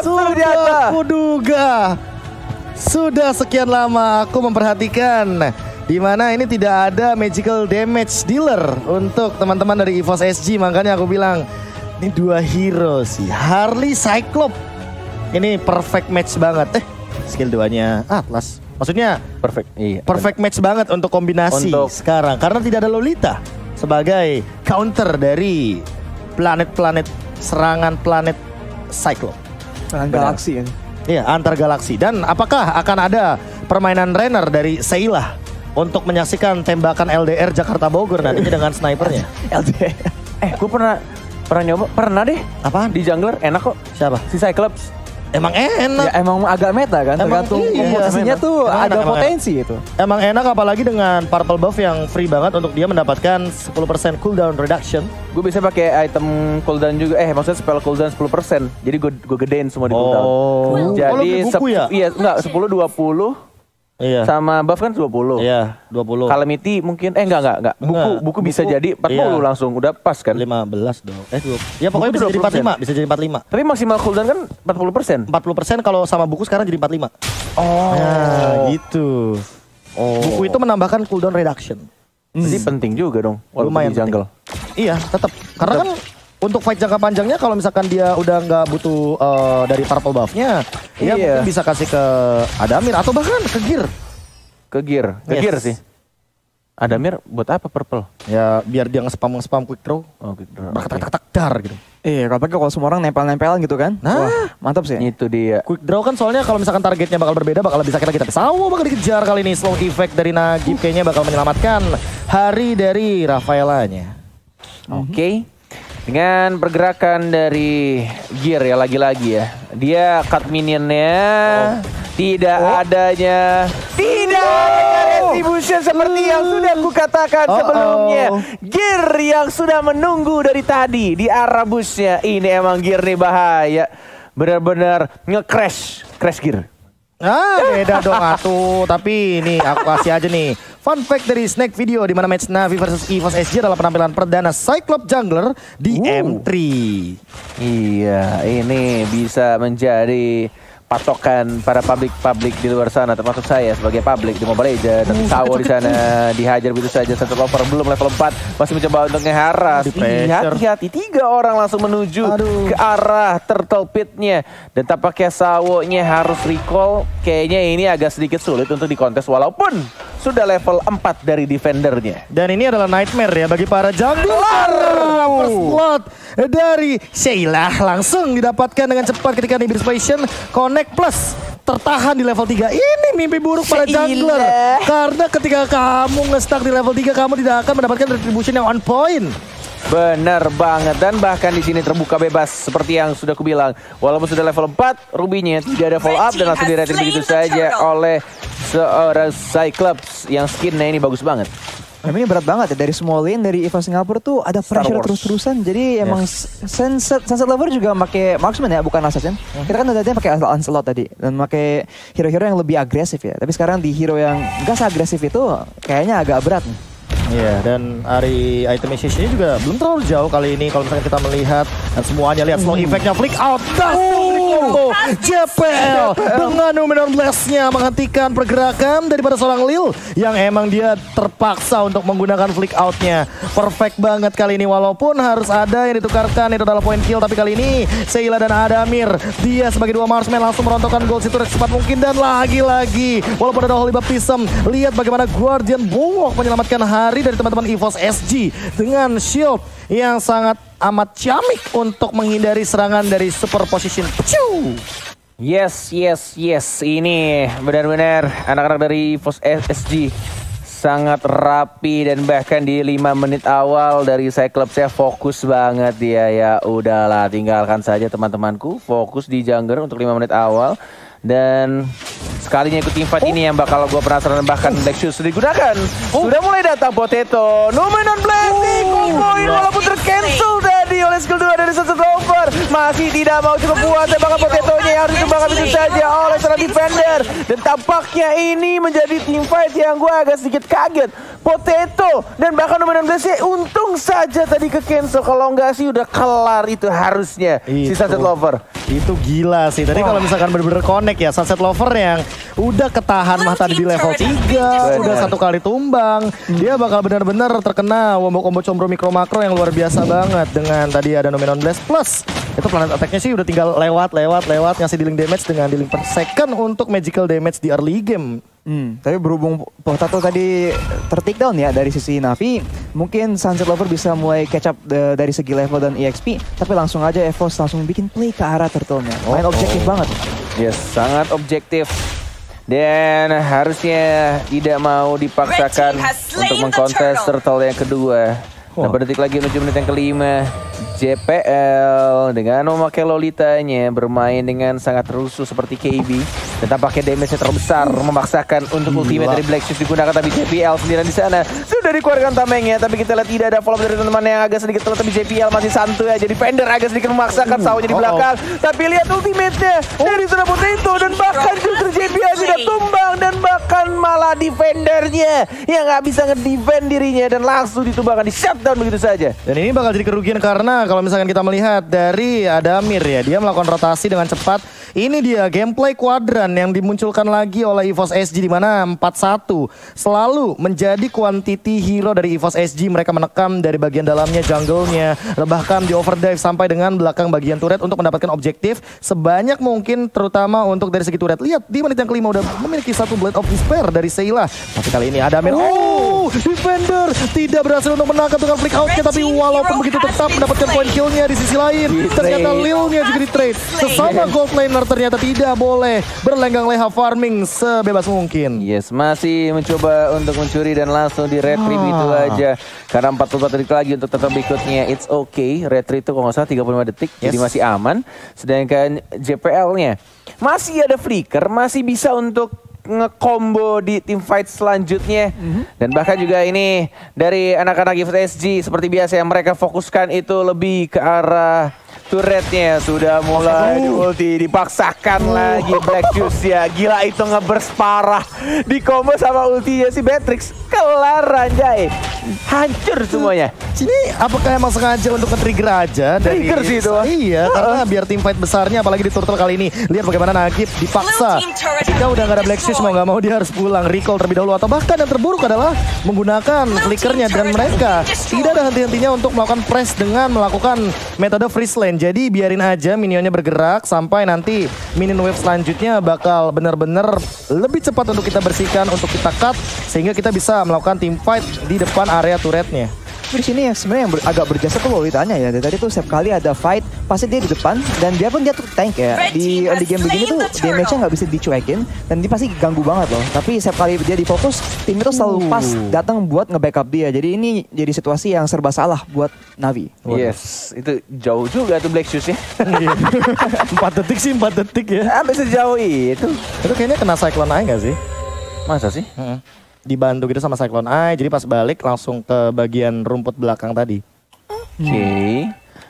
Sudah kuduga. Sudah sekian lama aku memperhatikan di mana ini tidak ada magical damage dealer untuk teman-teman dari EVOS SG. Makanya aku bilang ini dua hero sih, Harley Cyclops. Ini perfect match banget. Skill 2-nya Atlas. Maksudnya perfect. Iya. Perfect match banget untuk kombinasi sekarang karena tidak ada Lolita sebagai counter dari planet-planet serangan planet Cyclops. Serangan galaksi ya. Iya, antar galaksi. Dan apakah akan ada permainan runner dari Sheila untuk menyaksikan tembakan LDR Jakarta Bogor nantinya dengan snipernya? LDR. Gue pernah nyoba, pernah deh. Apaan? Di jungler enak kok. Siapa? Si Cyclops. Emang enak. Ya emang agak meta kan, tergantung komposisinya tuh emang ada enak, potensi itu. Emang enak apalagi dengan purple buff yang free banget untuk dia mendapatkan 10% cooldown reduction. Gue bisa pakai item cooldown juga, maksudnya spell cooldown 10%. Jadi gue gedein semua di cooldown. Jadi buku ya? Iya, enggak 10 20. Iya. Sama buff kan 20. Iya, 20. Calamity mungkin enggak. Buku bisa jadi 40 langsung udah pas kan? 15 dong. 20. Ya pokoknya bisa jadi 45, bisa jadi 45. Tapi maksimal cooldown kan 40%. 40% kalau sama buku sekarang jadi 45. Nah, gitu. Buku itu menambahkan cooldown reduction. Jadi penting juga dong lumayan di jungle. Iya, tetap. Karena kan untuk fight jangka panjangnya kalau misalkan dia udah nggak butuh dari purple buff-nya, dia mungkin bisa kasih ke Adamir atau bahkan ke Gear. Ke Gear sih. Adamir buat apa purple? Ya biar dia nge-spam quick draw. Oh, quick draw. Tak dar gitu. Iya, kalau semua orang nempel-nempelan gitu kan. Nah, wah, mantap sih. Itu dia. Quick draw kan soalnya kalau misalkan targetnya bakal berbeda bakal lebih sakit lagi. Tapi Sawo bakal dikejar kali ini. Slow effect dari Nagib kayaknya bakal menyelamatkan hari dari Rafaelanya. Oke. Dengan pergerakan dari Gear ya lagi-lagi ya. Dia cut minionnya. Tidak adanya retribution seperti yang sudah aku katakan sebelumnya. Gear yang sudah menunggu dari tadi di arah busnya. Ini emang Gear nih bahaya. Benar-benar nge-crash Gear. Beda dong atuh. Tapi ini aku kasih aja nih fun fact dari Snack Video di mana match Navi versus EVOS SG adalah penampilan perdana Cyclops Jungler di M3. Iya, ini bisa menjadi patokan para publik di luar sana, termasuk saya sebagai publik di Mobile Legends. Dan Sawo di sana dihajar begitu saja. Satu lover belum level 4 masih mencoba untuk ngeharas. Hati-hati, 3 orang langsung menuju ke arah turtle pit-nya. Dan tampaknya Sawo-nya harus recall. Kayaknya ini agak sedikit sulit untuk dikontes walaupun sudah level 4 dari defendernya. Dan ini adalah nightmare ya bagi para jungler. First blood dari Sheila langsung didapatkan dengan cepat ketika Nibir Inspiration Connect plus tertahan di level 3. Ini mimpi buruk para jungler. Karena ketika kamu nge-stuck di level 3 kamu tidak akan mendapatkan retribution yang on point. Benar banget, dan bahkan di sini terbuka bebas seperti yang sudah aku bilang. Walaupun sudah level 4, Ruby-nya tidak ada follow up dan langsung diretin begitu saja oleh seorang Cyclops yang skinnya ini bagus banget. Ini berat banget ya, dari semua lane, dari EVOS Singapura tuh ada pressure terus-terusan. Jadi emang Sunset Lover juga pakai marksman ya, bukan assassin. Kita kan udah pakai Lancelot tadi dan pakai hero-hero yang lebih agresif ya. Tapi sekarang di hero yang gak seagresif itu kayaknya agak berat nih. Iya, dan hari itemization-nya juga belum terlalu jauh kali ini kalau misalnya kita melihat dan semuanya lihat slow effect-nya flick out. JPL dengan Numenor Blast-nya menghentikan pergerakan daripada seorang Lil yang emang dia terpaksa untuk menggunakan flick out-nya. Perfect banget kali ini walaupun harus ada yang ditukarkan, itu adalah point kill, tapi kali ini Sheila dan Adamir dia sebagai 2 marksman langsung merontokkan gold situ secepat mungkin. Dan lagi-lagi walaupun ada Holy Baptism, lihat bagaimana Guardian Bulwark menyelamatkan hari dari teman-teman EVOS SG dengan shield yang sangat amat ciamik untuk menghindari serangan dari super position. Yes. Ini benar-benar anak-anak dari EVOS SG sangat rapi, dan bahkan di 5 menit awal dari Cyclops saya fokus banget dia ya. Udahlah, tinggalkan saja teman-temanku, fokus di jungler untuk 5 menit awal. Dan sekalinya ikut teamfight ini yang bakal gue penasaran, bahkan Black Shoes sudah digunakan. Sudah mulai datang Potato. Numenor Blast dikomboin walaupun tercancel tadi oleh skill 2 dari Sunset Lover. Masih tidak mau cukup puas tembakan Potatonya yang harus dikembangkan begitu saja oleh seorang defender. Dan tampaknya ini menjadi teamfight yang gue agak sedikit kaget. Potato dan bahkan nomor 16 untung saja tadi ke cancel. Kalau enggak sih udah kelar itu harusnya si Sunset Lover. Itu gila sih. Tadi kalau misalkan bener-bener connect ya, Sunset Lover yang udah ketahan mah tadi di level 3, udah 1 kali tumbang. Dia bakal benar-benar terkena combo-combo combro mikro makro yang luar biasa banget. Dengan tadi ada Numenon Blast plus itu planet attack-nya sih udah tinggal lewat ngasih dealing damage dengan dealing per second untuk magical damage di early game. Tapi berhubung Potato tadi tertakedown ya dari sisi Navi, mungkin Sunset Lover bisa mulai catch up dari segi level dan EXP, tapi langsung aja EVOS langsung bikin play ke arah turtle-nya. Main objektif banget. Yes, sangat objektif. Dan harusnya tidak mau dipaksakan untuk mengkontes turtle yang kedua. Nah, berdetik lagi menuju menit yang kelima. JPL dengan memakai Lolitanya bermain dengan sangat rusuh seperti KB dan tampaknya damage-nya terbesar memaksakan untuk ultimate dari Black Shoes digunakan, tapi JPL sendirian di sana sudah dikeluarkan tamengnya, tapi kita lihat tidak ada follow dari teman-teman yang agak sedikit telat, tapi JPL masih santuy aja. Defender agak sedikit memaksakan sawahnya di belakang, tapi lihat ultimate-nya dari sana Potato dan bahkan justru JPL tidak tumbang dan bahkan malah defendernya yang nggak bisa ngedefend dirinya dan langsung ditumbangkan, di shutdown begitu saja. Dan ini bakal jadi kerugian karena kalau misalkan kita melihat dari Adamir ya, dia melakukan rotasi dengan cepat. Ini dia gameplay kuadran yang dimunculkan lagi oleh EVOS SG di mana 4-1 selalu menjadi quantity hero dari EVOS SG. Mereka menekam dari bagian dalamnya, jungle-nya, bahkan di overdrive sampai dengan belakang bagian turret untuk mendapatkan objektif sebanyak mungkin, terutama untuk dari segi turret. Lihat di menit yang kelima udah memiliki satu Blade of Despair dari Sheila. Tapi kali ini Adamir, Defender tidak berhasil untuk menangkap dengan flick out-nya, tapi walaupun begitu tetap mendapatkan point kill-nya di sisi lain. Ternyata Lil-nya juga di trade. Sesama gold laner ternyata tidak boleh berlenggang leha farming sebebas mungkin. Yes, masih mencoba untuk mencuri dan langsung di retrieve itu aja. Karena 44 detik lagi untuk tetap berikutnya. It's okay, retrieve itu kalau nggak salah 35 detik, jadi masih aman. Sedangkan JPL-nya masih ada flicker, masih bisa untuk nge-combo di team fight selanjutnya. Dan bahkan juga ini dari anak-anak EVOS SG seperti biasa yang mereka fokuskan itu lebih ke arah turretnya. Sudah mulai di ulti, dipaksakan lagi Black Shoes ya. Gila itu nge-burst parah. Di combo sama ultinya si Beatrix. Kelar anjay. Hancur semuanya. Ini apakah emang sengaja untuk nge-trigger aja? Trigger sih itu. Iya, karena biar team fight besarnya apalagi di turtle kali ini. Lihat bagaimana Nagib dipaksa. Jika udah gak ada Black Shoes mau gak mau dia harus pulang, recall terlebih dahulu. Atau bahkan yang terburuk adalah menggunakan flickernya. Dan mereka tidak ada henti-hentinya untuk melakukan press dengan melakukan metode freeze lane. Jadi biarin aja minionnya bergerak sampai nanti minion wave selanjutnya bakal benar-benar lebih cepat untuk kita bersihkan, untuk kita cut, sehingga kita bisa melakukan team fight di depan area turretnya. Di sini ya sebenarnya yang agak berjasa tuh Lolitanya ya. Dari tadi tuh setiap kali ada fight pasti dia di depan dan dia pun dia tuh tank ya. Di early game begini tuh damage-nya nggak bisa dicuekin dan dia pasti ganggu banget loh. Tapi setiap kali dia difokus, tim itu selalu pas datang buat nge-backup dia. Jadi ini jadi situasi yang serba salah buat Navi. Yes, itu jauh juga tuh Black Shoes ya. 4 detik sih, 4 detik ya. Sampai sejauh itu. Itu kayaknya kena Cyclone Eye gak sih? Masa sih? Dibantu gitu sama Cyclone Eye, jadi pas balik langsung ke bagian rumput belakang tadi. Oke.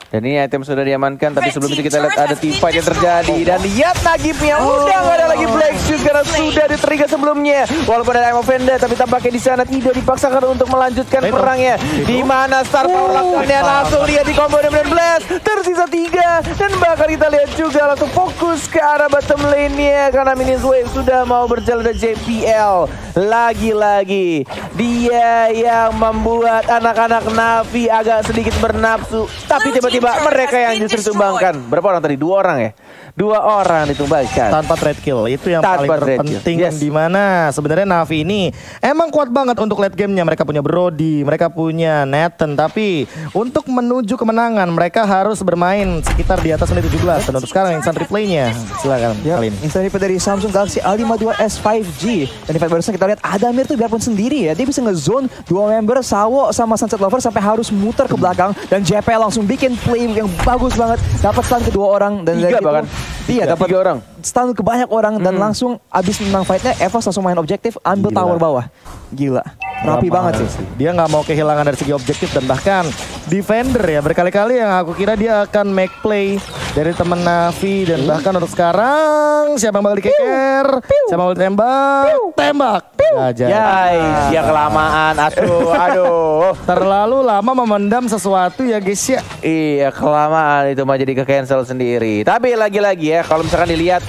Dan ini item sudah diamankan, tapi sebelum itu kita lihat ada team fight yang terjadi. Dan lihat Nagibnya udah gak ada lagi Black Shoes karena sudah di-trigger sebelumnya. Walaupun ada Venda, tapi tampaknya di sana tidak dipaksakan untuk melanjutkan perangnya. Di mana Star Power lakukannya langsung lihat di combo dengan Blast. Tersisa 3 dan bahkan kita lihat juga langsung fokus ke arah bottom lane-nya karena minion wave sudah mau berjalan dari JPL. Lagi-lagi dia yang membuat anak-anak Navi agak sedikit bernafsu, tapi tiba-tiba mereka yang justru ditumbangkan. Berapa orang tadi? 2 orang ya? 2 orang ditumbangkan tanpa trade kill. Itu yang paling terpenting. Di mana sebenarnya Navi ini emang kuat banget untuk late game-nya. Mereka punya Brody, mereka punya Nathan, tapi untuk menuju kemenangan mereka harus bermain sekitar di atas menit 17. Dan untuk sekarang instant replay-nya silakan kali ini. Instant replay dari Samsung Galaxy A52s 5G. Dan di fight barusan kita lihat Adamir tuh biarpun sendiri ya, dia bisa nge-zone 2 member Sawo sama Sunset Lover sampai harus muter ke belakang dan JPL langsung bikin play yang bagus banget, dapat stun ke 2 orang dan 3 bahkan. Iya, dapat 3 orang. Stun ke banyak orang dan langsung abis menang fightnya EVOS langsung main objektif, ambil tower bawah. Gila, rapi banget sih. Dia nggak mau kehilangan dari segi objektif dan bahkan defender ya, berkali-kali yang aku kira dia akan make play dari temen Navi dan bahkan untuk sekarang siapa yang bakal dikeker, siapa yang bakal ditembak, tembak. Ya kelamaan, aduh. Terlalu lama memendam sesuatu ya guys ya. Iya kelamaan itu mah jadi ke-cancel sendiri. Tapi lagi-lagi ya kalau misalkan dilihat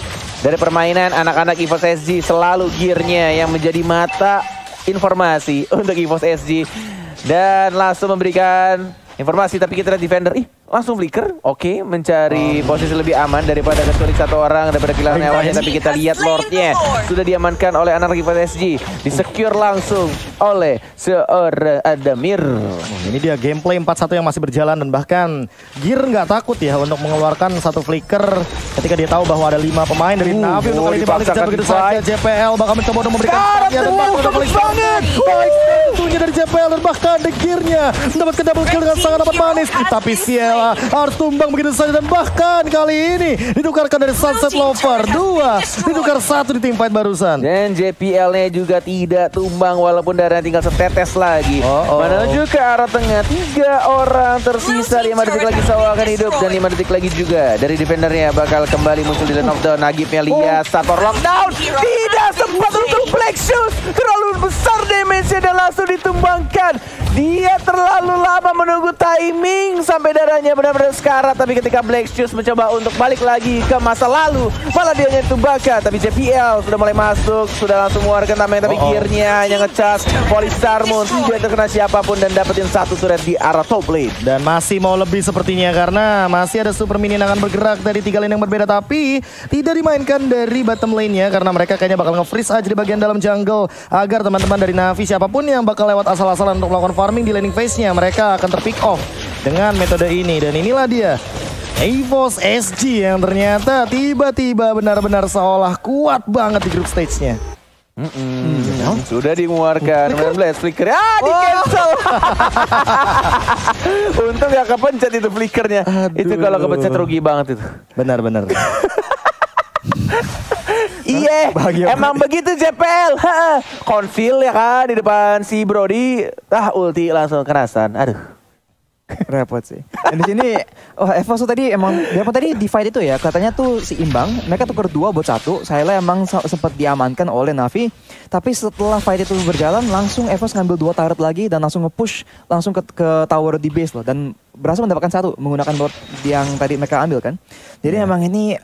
dari permainan anak-anak EVOS SG selalu gearnya yang menjadi mata informasi untuk EVOS SG. Dan langsung memberikan informasi tapi kita lihat defender. Langsung flicker, oke, mencari posisi lebih aman daripada kecuali satu orang daripada kehilangan nyawanya. Tapi kita lihat Lordnya sudah diamankan oleh anak EVOS SG, disecure langsung oleh seorang Adamir. Ini dia gameplay 4-1 yang masih berjalan dan bahkan Gear nggak takut ya untuk mengeluarkan satu flicker ketika dia tahu bahwa ada 5 pemain dari Navi untuk kali ini balik kejar begitu saja. JPL bakal mencoba untuk memberikan dan bagus banget. Baik tentunya dari JPL dan bahkan The Gear-nya mendapatkan double kill dengan sangat amat manis. Tapi Ciela harus tumbang begitu saja dan bahkan kali ini ditukarkan dari Sunset Lover 2 ditukar 1 di teamfight barusan. Dan JPL-nya juga tidak tumbang walaupun darahnya tinggal setetes lagi. Menuju ke arah tengah, 3 orang tersisa, 5 detik lagi Sawa akan hidup dan 5 detik lagi juga dari defendernya bakal kembali muncul di lane of down. Nagibnya lihat Sator lockdown, tidak sempat untuk Black Shoes, terlalu besar damage-nya dan langsung ditumbangkan. Dia terlalu lama menunggu timing sampai darahnya benar-benar sekarat. Tapi ketika Black Shoes mencoba untuk balik lagi ke masa lalu, malah dia hanya ditumbangkan. Tapi JPL sudah mulai masuk, sudah langsung mengeluarkan tameng. Tapi gearnya hanya ngecas. Polystar Moon tidak terkena siapapun dan dapetin satu turret di arah top lane. Dan masih mau lebih sepertinya karena masih ada super minion yang akan bergerak dari 3 lane yang berbeda. Tapi tidak dimainkan dari bottom lane-nya karena mereka kayaknya bakal nge-freeze aja di bagian dalam jungle. Agar teman-teman dari Navi siapapun yang bakal lewat asal-asalan untuk melakukan farming di laning phase-nya, mereka akan terpick off dengan metode ini. Dan inilah dia EVOS SG yang ternyata tiba-tiba benar-benar seolah kuat banget di group stage-nya. Sudah mengeluarkan Blast flicker. Di cancel. Untung gak kepencet itu flickernya. Itu kalau kepencet rugi banget itu. Benar-benar. Iya, emang begitu JPL. Konfil ya kan di depan si Brody. Ulti langsung kerasan. Aduh. Repot sih. Dan di sini EVOS tadi emang di fight itu ya katanya tuh seimbang. Mereka tuker 2 buat 1. Syla emang sempat diamankan oleh Navi. Tapi setelah fight itu berjalan langsung EVOS ngambil 2 turret lagi dan langsung nge-push langsung ke tower di base loh dan berhasil mendapatkan 1 menggunakan Lord yang tadi mereka ambil kan. Jadi emang ini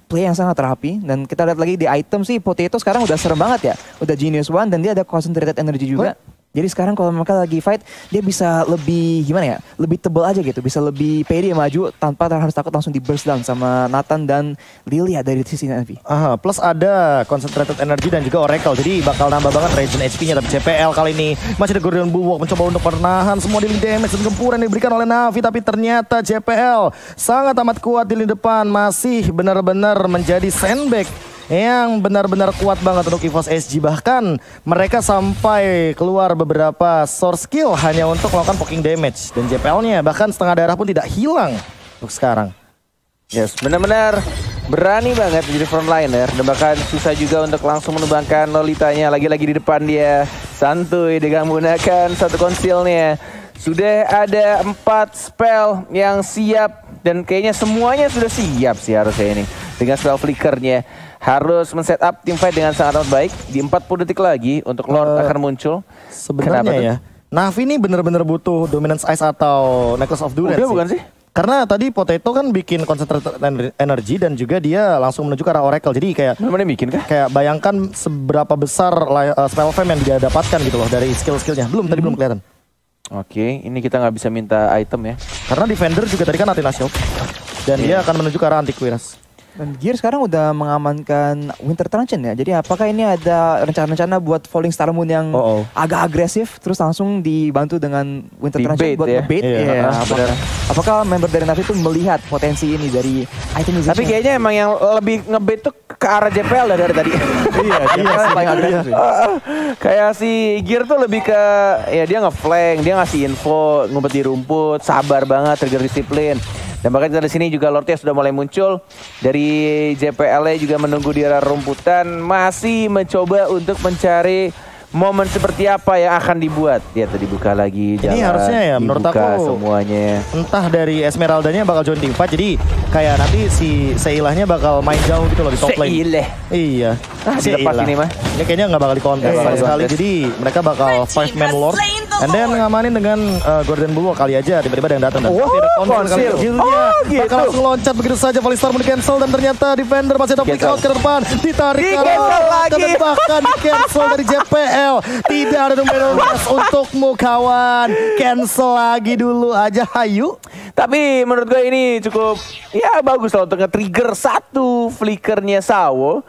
play yang sangat rapi dan kita lihat lagi di item sih Potato sekarang udah serem banget ya. Udah Genius One dan dia ada concentrated energy juga. Jadi sekarang kalau mereka lagi fight, dia bisa lebih gimana ya, lebih tebal aja gitu, bisa lebih pede maju tanpa harus takut langsung di burst down sama Nathan dan Lilia dari sisi Navi. Plus ada concentrated energy dan juga Oracle, jadi bakal nambah banget regen HP-nya. Tapi CPL kali ini masih ada Gordian Bulwark mencoba untuk menahan semua dealing damage dan gempuran yang diberikan oleh Navi. Tapi ternyata CPL sangat amat kuat di lini depan, masih benar-benar menjadi sandbag yang benar-benar kuat banget untuk EVOS SG. Bahkan mereka sampai keluar beberapa source skill hanya untuk melakukan poking damage. Dan JPL-nya bahkan setengah darah pun tidak hilang untuk sekarang. Yes, benar-benar berani banget jadi frontliner. Dan bahkan susah juga untuk langsung menumbangkan Lolitanya. Lagi-lagi di depan dia santuy dengan menggunakan satu konsilnya. Sudah ada 4 spell yang siap. Dan kayaknya semuanya sudah siap sih harusnya ini. Dengan spell flickernya. Harus men-setup team fight dengan sangat amat baik. Di 40 detik lagi untuk Lord akan muncul. Sebenarnya ya, Navi ini benar-benar butuh Dominance Ice atau Necklace of Durance. Bukan sih? Karena tadi Potato kan bikin concentrated energy dan juga dia langsung menuju ke arah Oracle. Jadi kayak bikin kah? Kayak bayangkan seberapa besar spell fame yang dia dapatkan gitu loh dari skill-skillnya. Tadi belum kelihatan. Oke, ini kita nggak bisa minta item ya. Karena defender juga tadi kan Athena Shield. Dan dia akan menuju ke arah Antiquiras. Dan Gear sekarang udah mengamankan Winter Truncheon ya. Jadi apakah ini ada rencana-rencana buat Falling Star Moon yang agak agresif terus langsung dibantu dengan Winter Truncheon buat ngebait? Iya. Apakah member dari Navi itu melihat potensi ini dari itemization? Tapi kayaknya emang yang lebih ngebait tuh ke arah JPL dari tadi. Iya, paling agresif sih. Kayak si Gear tuh lebih ke ya dia nge-flank, dia ngasih info, ngumpet di rumput, sabar banget, trigger disiplin. Dan bahkan dari sini juga Lordnya sudah mulai muncul. Dari JPL juga menunggu di arah rumputan. Masih mencoba untuk mencari momen seperti apa yang akan dibuat. Ya tadi buka lagi jalan. Ini harusnya ya menurut aku semuanya. Entah dari Esmeraldanya bakal join tim 4, jadi kayak nanti si Seilahnya bakal main jauh gitu loh di top lane. Seilah. Iya. Dilepas ini mah. Ya kayaknya nggak bakal dikontes sama sekali. Jadi mereka bakal 5-man lord. And then ngamanin dengan Gordon Bulwark kali aja. Tiba-tiba ada yang datang. Konsil. Gitu. Bakal langsung loncat begitu saja. Valistar mau di-cancel dan ternyata defender masih ada flick out ke depan. Ditarik ke arah dan bahkan di-cancel dari JPL. Tidak ada numero untukmu kawan. Cancel lagi dulu aja, hayu. Tapi menurut gue ini cukup ya bagus lah untuk nge-trigger satu flickernya Sawo.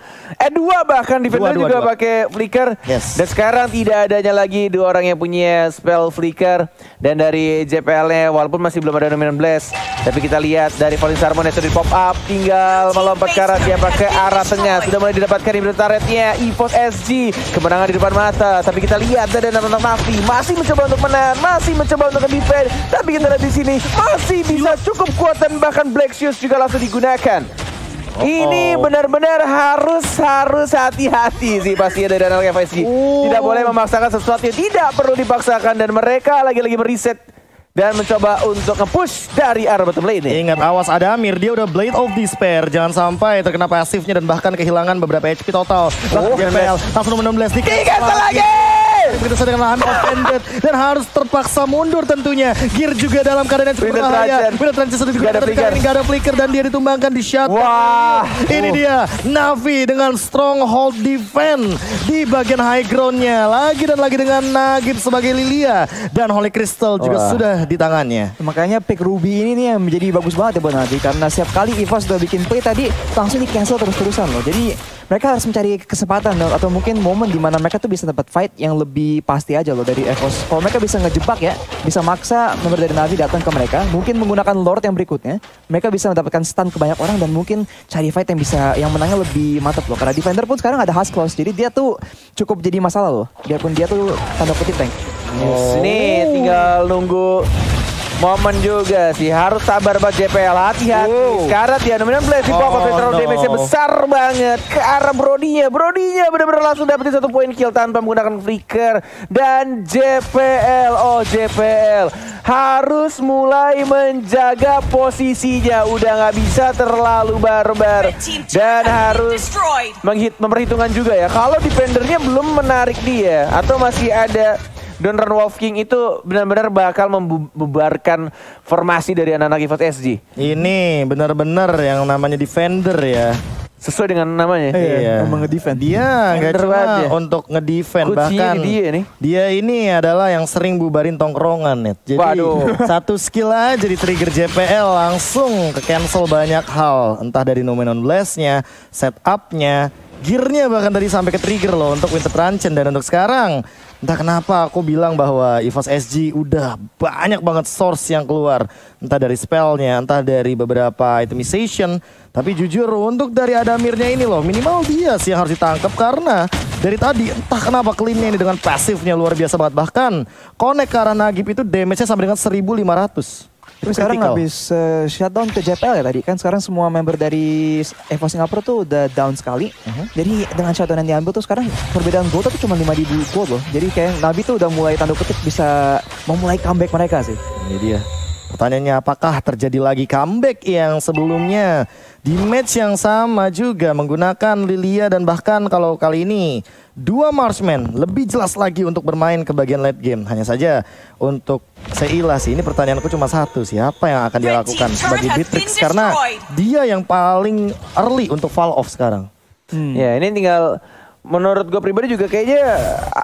Dua bahkan defender juga pakai flicker. Yes. Dan sekarang tidak adanya lagi dua orang yang punya spell flicker. Dan dari JPL-nya walaupun masih belum ada Dominant Blast, tapi kita lihat dari Volis Harmon itu di pop up, tinggal melompat ke arah siapa ke arah tengah. Sudah mulai didapatkan di turretnya EVOS SG. Kemenangan di depan mata. Tapi kita lihat dari anak Navi masih mencoba untuk menang, masih mencoba untuk defend. Tapi kita lihat di sini masih bisa cukup kuat dan bahkan Black Shoes juga langsung digunakan. Ini benar-benar harus hati-hati sih pastinya dari anak FSG. Tidak boleh memaksakan sesuatu yang tidak perlu dipaksakan dan mereka lagi-lagi meriset dan mencoba untuk nge-push dari arah bottom lane nih. Ingat, awas ada Amir, dia udah Blade of Despair. Jangan sampai terkena pasifnya dan bahkan kehilangan beberapa HP total. JPL langsung 16 di lagi. Begitu saja dengan lahan offended dan harus terpaksa mundur tentunya. Gear juga dalam keadaan yang cukup berbahaya. Winter Transit sudah digunakan gak ada flicker dan dia ditumbangkan di shot. Wah, ini dia Navi dengan stronghold defense di bagian high groundnya. Lagi dan lagi dengan Nagib sebagai Lilia dan Holy Crystal juga sudah di tangannya. Makanya pick Ruby ini nih yang menjadi bagus banget ya buat Navi, karena setiap kali EVOS udah bikin play tadi langsung di cancel terus-terusan loh. Jadi mereka harus mencari kesempatan atau mungkin momen di mana mereka tuh bisa dapat fight yang lebih pasti aja loh dari EVOS. Kalau mereka bisa ngejebak ya, bisa maksa member dari Navi datang ke mereka, mungkin menggunakan Lord yang berikutnya, mereka bisa mendapatkan stun ke banyak orang dan mungkin cari fight yang menangnya lebih mantap loh. Karena defender pun sekarang ada Husk Claws, jadi dia tuh cukup jadi masalah loh. Biarpun dia tuh tanda kutip tank. Ini tinggal nunggu momen juga sih, harus sabar buat JPL, hati-hati. Sekarang dia Dominant Blast di pop-up damage-nya besar banget ke arah Brodinya benar-benar langsung dapetin 1 poin kill tanpa menggunakan flicker. Dan JPL harus mulai menjaga posisinya, udah nggak bisa terlalu barbar dan harus memperhitungkan juga ya kalau defendernya belum menarik dia atau masih ada Donran Wolf King itu benar-benar bakal membubarkan formasi dari anak-anak EVOS SG. Ini benar-benar yang namanya defender ya. Sesuai dengan namanya. Iya. Nge-defend. Dia nggak cuma untuk ngedefend, bahkan dia ini adalah yang sering bubarin tongkrongan net. Jadi satu skill aja di trigger JPL langsung ke cancel banyak hal. Entah dari Dominant Blast-nya, setupnya, gear-nya bahkan tadi sampai ke trigger loh untuk Winter Transit. Dan untuk sekarang entah kenapa aku bilang bahwa EVOS SG udah banyak banget source yang keluar. Entah dari spellnya, entah dari beberapa itemization. Tapi jujur untuk dari Adamirnya ini loh, minimal dia sih yang harus ditangkap. Karena dari tadi entah kenapa clean-nya ini dengan pasifnya luar biasa banget. Bahkan connect ke arah Nagib itu damage-nya sampai dengan 1500. Terus sekarang habis shutdown ke JPL ya tadi kan, sekarang semua member dari EVOS Singapura tuh udah down sekali. Jadi dengan shutdown yang diambil tuh sekarang perbedaan gold tuh cuma 5.000 gold loh. Jadi kayak Navi tuh udah mulai tanda kutip bisa memulai comeback mereka sih. Ini dia. Pertanyaannya, apakah terjadi lagi comeback yang sebelumnya di match yang sama juga menggunakan Lilia dan bahkan kalau kali ini 2 marksman lebih jelas lagi untuk bermain ke bagian late game. Hanya saja untuk Seilah sih, ini pertanyaanku cuma satu, siapa yang akan dia lakukan sebagai Beatrix karena dia yang paling early untuk fall off sekarang. Ya ini tinggal menurut gue pribadi juga kayaknya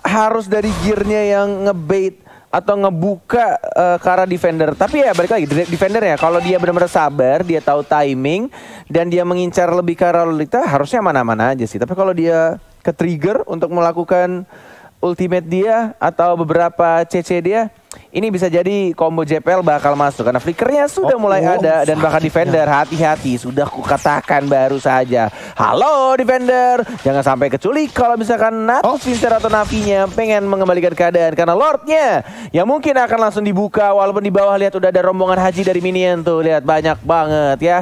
harus dari gearnya yang ngebait atau ngebuka ke arah defender. Tapi ya balik lagi defender ya, kalau dia benar-benar sabar, dia tahu timing dan dia mengincar lebih ke arah Lolita, harusnya mana-mana aja sih. Tapi kalau dia ke trigger untuk melakukan ultimate dia atau beberapa CC dia, ini bisa jadi combo JPL bakal masuk karena flickernya sudah mulai ada dan bahkan defender hati-hati, sudah kukatakan baru saja. Halo defender, jangan sampai keculik kalau misalkan Natus Finster atau Navinya pengen mengembalikan keadaan karena Lordnya yang mungkin akan langsung dibuka walaupun di bawah lihat udah ada rombongan haji dari minion tuh, lihat banyak banget ya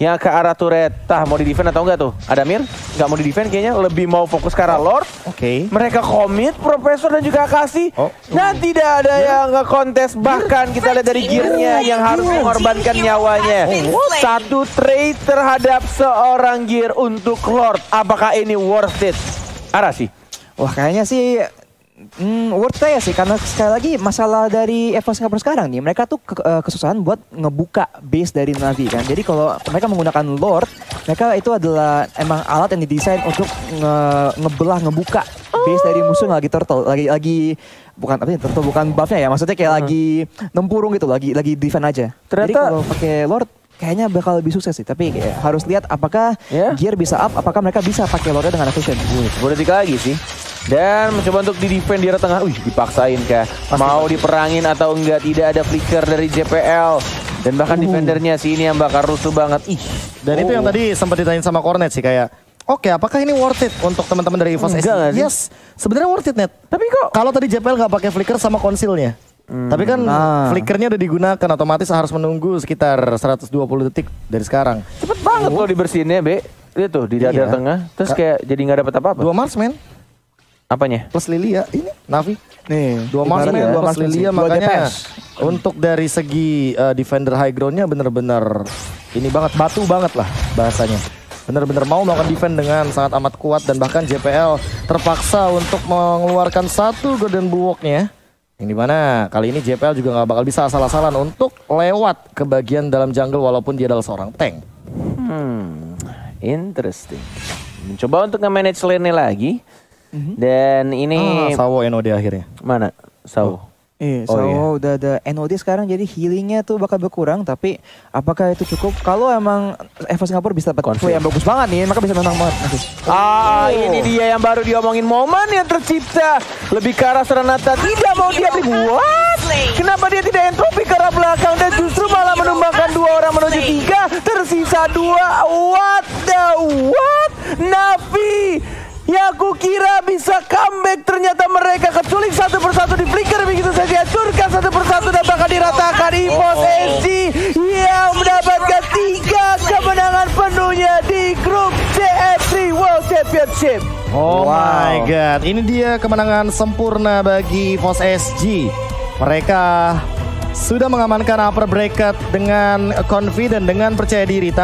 yang ke arah turret. Tah, mau di defend atau enggak tuh? Adamir nggak mau di defend kayaknya, lebih mau fokus ke arah Lord. Oke. Mereka komit, Profesor dan juga Akashi. Nah, tidak ada yang nge-kontes. Bahkan kita lihat dari gearnya yang harus mengorbankan nyawanya. Satu trade terhadap seorang gear untuk Lord. Apakah ini worth it? Arashi. Wah, kayaknya sih worth it ya sih, karena sekali lagi masalah dari EVO Singapura sekarang nih, mereka tuh kesusahan buat ngebuka base dari Na'Vi kan. Jadi kalau mereka menggunakan Lord, mereka itu adalah emang alat yang didesain untuk ngebuka base dari musuh yang lagi turtle, lagi bukan apa ya, turtle bukan buffnya ya, maksudnya kayak lagi nempurung gitu, lagi defend aja. Jadi kalau pakai Lord kayaknya bakal lebih sukses sih, tapi harus lihat apakah gear bisa up, apakah mereka bisa pakai Lordnya dengan efisien. Boleh lagi sih. Dan mencoba untuk di-defend di arah tengah. Dipaksain kah? Mau diperangin atau enggak? Tidak ada flicker dari JPL. Dan bahkan defendernya sih ini yang bakal rusuh banget. Dan itu yang tadi sempat ditanyain sama Cornet sih, kayak oke, apakah ini worth it untuk teman-teman dari EVOS SG? Yes, sebenarnya worth it, Net. Tapi kok kalau tadi JPL nggak pakai flicker sama konsilnya. Tapi kan flickernya udah digunakan, otomatis harus menunggu sekitar 120 detik dari sekarang. Cepet banget loh dibersihinnya, Be. Lihat tuh di dada tengah. Terus kayak jadi nggak dapat apa-apa. 2 marksman. Apanya? Plus Lilia, ini Na'Vi. Nih, 2 marksman, 2 plus Lilia, makanya untuk dari segi defender high groundnya bener-bener ini banget, batu banget lah bahasanya. Bener-bener mau melakukan defend dengan sangat amat kuat, dan bahkan JPL terpaksa untuk mengeluarkan satu Golden Bulwark-nya. Yang dimana kali ini JPL juga nggak bakal bisa asal-asalan untuk lewat ke bagian dalam jungle walaupun dia adalah seorang tank. Interesting. Mencoba untuk nge-manage lane-nya lagi. Dan ini Sawo NOD akhirnya. Mana? Sawo. Sawo udah ada NOD sekarang, jadi healingnya tuh bakal berkurang. Tapi apakah itu cukup? Kalau emang EVO Singapura bisa dapat play yang bagus banget nih, maka bisa menang banget. Ini dia yang baru diomongin, momen yang tercipta. Lebih ke arah Serenata, tidak mau dia beli. What? Kenapa dia tidak entropi ke arah belakang dan justru malah menumbangkan 2 orang menuju 3, tersisa 2. What the what? Na'Vi yang aku kira bisa comeback, ternyata mereka keculik satu persatu di flicker, begitu saja hancurkan satu persatu dan bakal diratakan. EVOS SG yang mendapatkan 3 kemenangan penuhnya di grup CF3 World Championship. My god, ini dia kemenangan sempurna bagi EVOS SG. Mereka sudah mengamankan upper bracket dengan confident, dengan percaya diri.